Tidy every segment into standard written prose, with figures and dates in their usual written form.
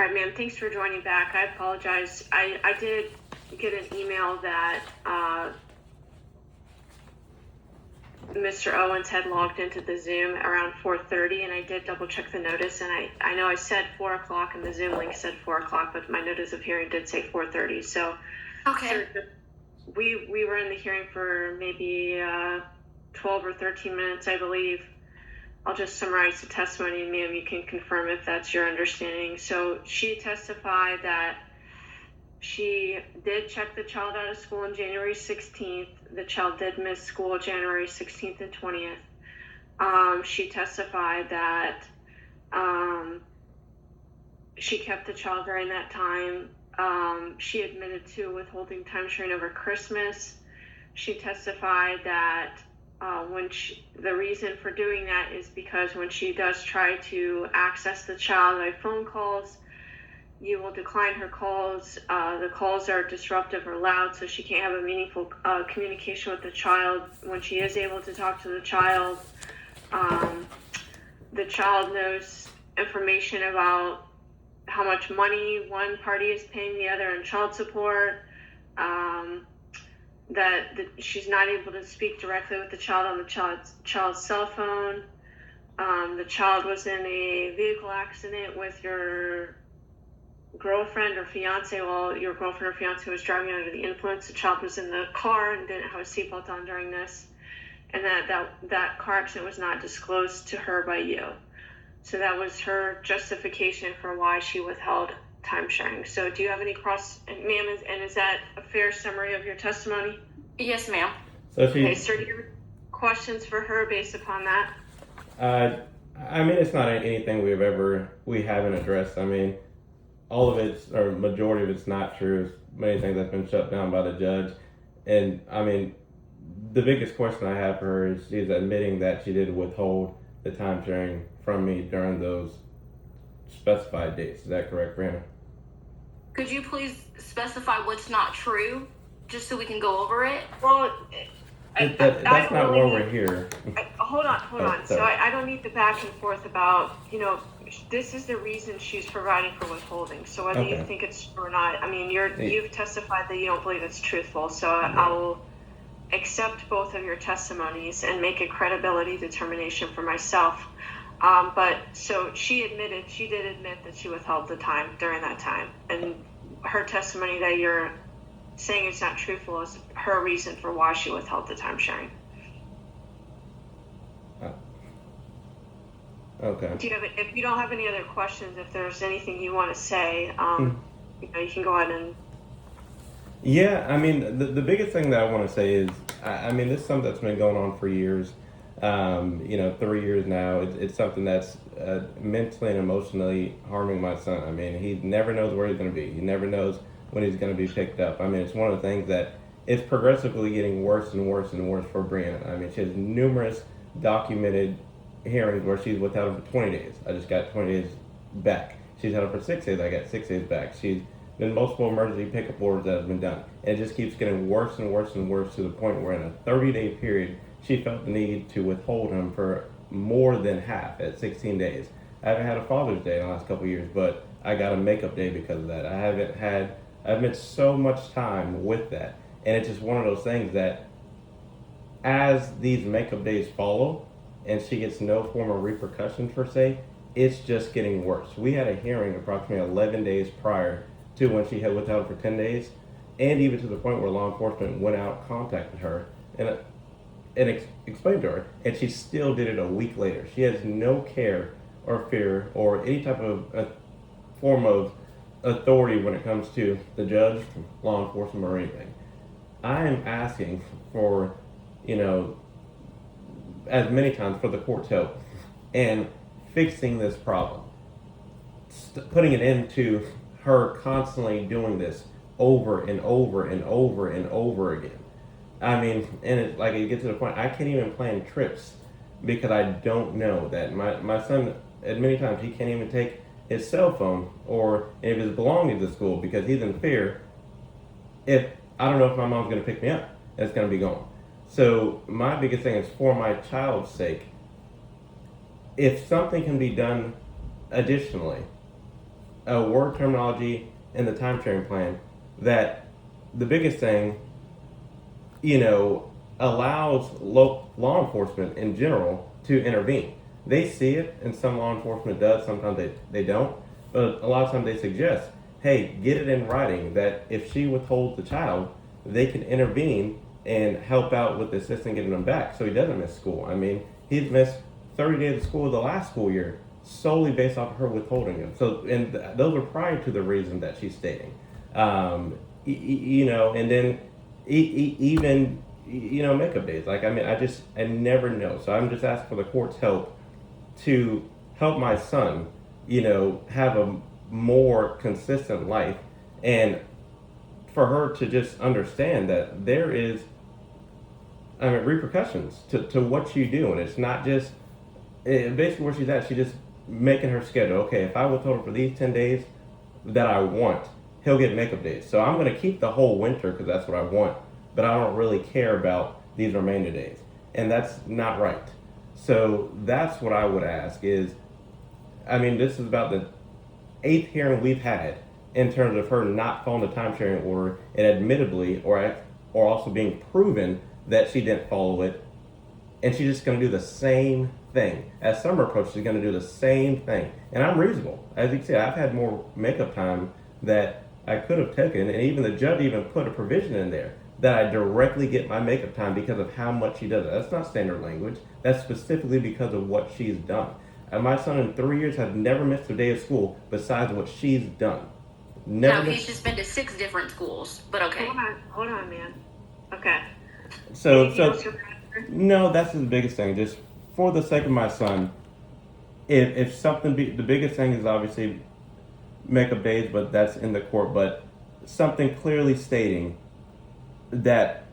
All right, ma'am, thanks for joining back. I apologize. I did get an email that Mr. Owens had logged into the Zoom around 4:30, and I did double check the notice, and I know I said 4 o'clock and the Zoom link said 4 o'clock, but my notice of hearing did say 4:30. So Okay. we were in the hearing for maybe 12 or 13 minutes, I believe. I'll just summarize the testimony, and ma'am, you can confirm if that's your understanding. So she testified that she did check the child out of school on January 16th. The child did miss school January 16th and 20th. She testified that she kept the child during that time. She admitted to withholding time sharing over Christmas. She testified that the reason for doing that is because when she does try to access the child by phone calls, you will decline her calls. The calls are disruptive or loud, so she can't have a meaningful communication with the child. When she is able to talk to the child knows information about how much money one party is paying the other in child support, that she's not able to speak directly with the child on the child's cell phone. The child was in a vehicle accident with your girlfriend or fiance while your girlfriend or fiance was driving under the influence. The child was in the car and didn't have a seatbelt on during this, and that car accident was not disclosed to her by you. So that was her justification for why she withheld time sharing. So do you have any ma'am, and is that a fair summary of your testimony? Yes, ma'am. Okay, sir, do you have questions for her based upon that? I mean, it's not anything we haven't addressed. I mean, all of it, or majority of it's not true. Many things have been shut down by the judge. And I mean, the biggest question I have for her is she's admitting that she did withhold the time sharing from me during those specified dates. Is that correct, Brandon? Could you please specify what's not true, just so we can go over it? Well, that's not why we're here. Hold on. So I don't need the back and forth about, this is the reason she's providing for withholding. So whether you think it's true or not, I mean, you've testified that you don't believe it's truthful. So I will accept both of your testimonies and make a credibility determination for myself. But so she did admit that she withheld the time during that time. And her testimony that you're saying it's not truthful is her reason for why she withheld the time sharing. Okay. If you don't have any other questions, if there's anything you want to say, you can go ahead and. Yeah, I mean, the biggest thing that I want to say is, I mean, this is something that's been going on for years. 3 years now. It's something that's mentally and emotionally harming my son. I mean, he never knows where he's going to be. He never knows when he's going to be picked up. I mean, it's one of the things that it's progressively getting worse and worse and worse for Brianna. I mean, she has numerous documented hearings where she's withheld for 20 days. I just got 20 days back. She's held for 6 days. I got 6 days back. She's been multiple emergency pickup orders that have been done. And it just keeps getting worse and worse and worse to the point where in a 30-day period, she felt the need to withhold him for more than half at 16 days. I haven't had a Father's Day in the last couple of years, but I got a makeup day because of that. I've spent so much time with that. And it's just one of those things that as these makeup days follow and she gets no form of repercussion per se, it's just getting worse. We had a hearing approximately 11 days prior to when she had withheld for 10 days, and even to the point where law enforcement went out, contacted her, and explained to her, and she still did it a week later. She has no care or fear or any type of form of authority when it comes to the judge, law enforcement, or anything. I am asking for, as many times for the court's help and fixing this problem, putting an end to her constantly doing this over and over and over and over again. I mean, and it gets to the point I can't even plan trips because I don't know that my son, at many times, he can't even take his cell phone or any of his belongings to school because he's in fear. If I don't know if my mom's going to pick me up, it's going to be gone. So my biggest thing is for my child's sake, if something can be done additionally, a word terminology in the time sharing plan that the biggest thing, allows law enforcement in general to intervene. They see it, and some law enforcement does, sometimes they don't, but a lot of times they suggest, hey, get it in writing that if she withholds the child, they can intervene and help out with the assistant getting them back so he doesn't miss school. I mean, he's missed 30 days of school the last school year solely based off of her withholding him. So, and those are prior to the reason that she's stating. And then even, makeup days. Like, I mean, I never know. So I'm just asking for the court's help to help my son, have a more consistent life, and for her to just understand that there is, repercussions to what you do, and it's not just basically where she's at. She's just making her schedule. Okay, if I withhold him for these 10 days that I want, he'll get makeup days. So I'm going to keep the whole winter because that's what I want, but I don't really care about these remaining days, and that's not right. So that's what I would ask is, this is about the 8th hearing we've had in terms of her not following the time sharing order, and admittedly, or also being proven that she didn't follow it, and she's just going to do the same thing. As summer approaches, she's going to do the same thing. And I'm reasonable. As you can see, I've had more makeup time that I could have taken, and even the judge even put a provision in there that I directly get my makeup time because of how much she does it. That's not standard language. That's specifically because of what she's done. And my son in 3 years has never missed a day of school besides what she's done. Never. No, he's just been to 6 different schools, but okay. Hold on, man. Okay. So no, that's the biggest thing. Just for the sake of my son, if something the biggest thing is obviously makeup days, but that's in the court. But something clearly stating that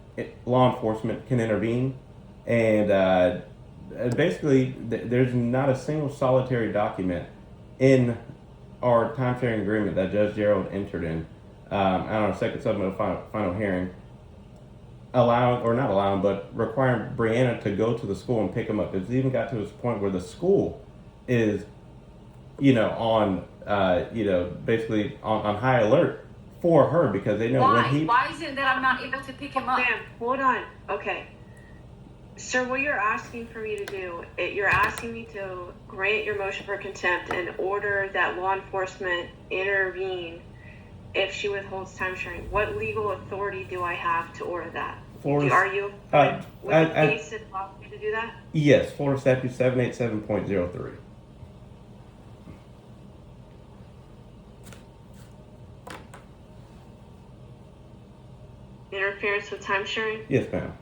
law enforcement can intervene, and basically there's not a single solitary document in our time sharing agreement that Judge Gerald entered in on our second submitted final hearing, but requiring Brianna to go to the school and pick him up. It's even got to this point where the school is, basically on high alert for her because they know Why is it that I'm not able to pick him up? Ma'am, hold on. Okay. Sir, what you're asking for me to do, you're asking me to grant your motion for contempt and order that law enforcement intervene if she withholds time sharing. What legal authority do I have to order that? Are you with the case that allows me to do that? Yes, Florida Statute 787.03. Interference with time sharing? Yes, ma'am.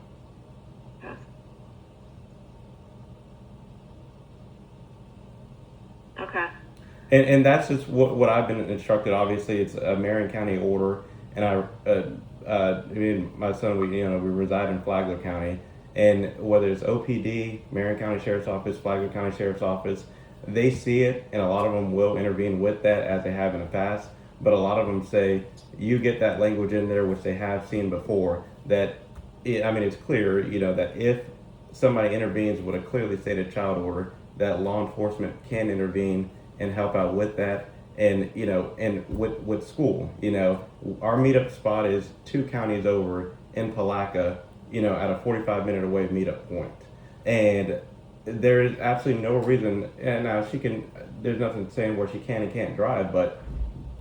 Okay. And that's just what I've been instructed. Obviously, it's a Marion County order, and my son, we reside in Flagler County, and whether it's OPD, Marion County Sheriff's Office, Flagler County Sheriff's Office, they see it, and a lot of them will intervene with that as they have in the past. But a lot of them say you get that language in there, which they have seen before. That it's clear, that if somebody intervenes with a clearly stated child order, that law enforcement can intervene and help out with that. And and with school, our meetup spot is 2 counties over in Palaca, at a 45-minute away meetup point. And there is absolutely no reason, and now there's nothing saying where she can and can't drive, but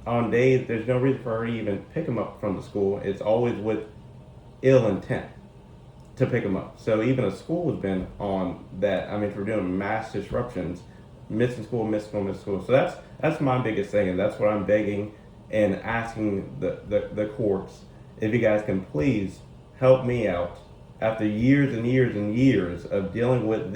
on days, there's no reason for her to even pick them up from the school. It's always with ill intent to pick them up. So even a school has been on that. If we're doing mass disruptions, missing school. So that's my biggest thing, and that's what I'm begging and asking the courts, if you guys can please help me out after years and years and years of dealing with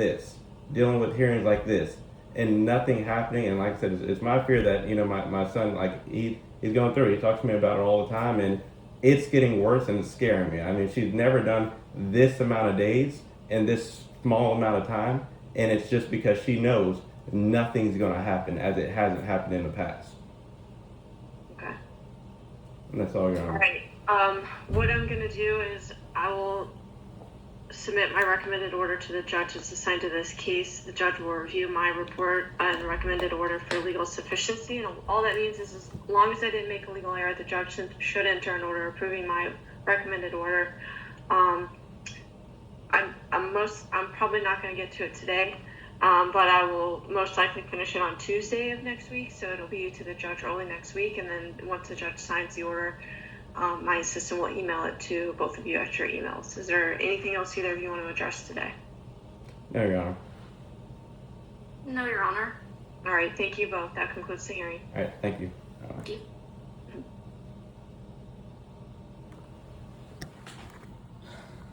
hearings like this, and nothing happening. And like I said, it's my fear that my son, like he's going through it. He talks to me about it all the time, and it's getting worse and it's scaring me. She's never done this amount of days in this small amount of time, and it's just because she knows nothing's going to happen as it hasn't happened in the past. Okay. And that's all, Your Honor. All right. What I'm going to do is I will submit my recommended order to the judge that's assigned to this case. The judge will review my report and recommended order for legal sufficiency. And all that means is as long as I didn't make a legal error, the judge should enter an order approving my recommended order. I'm probably not going to get to it today, but I will most likely finish it on Tuesday of next week. So it'll be to the judge early next week. And then once the judge signs the order, my assistant will email it to both of you at your emails. Is there anything else either of you want to address today? No, Your Honor. No, Your Honor. All right, thank you both. That concludes the hearing. All right, thank you. Thank you.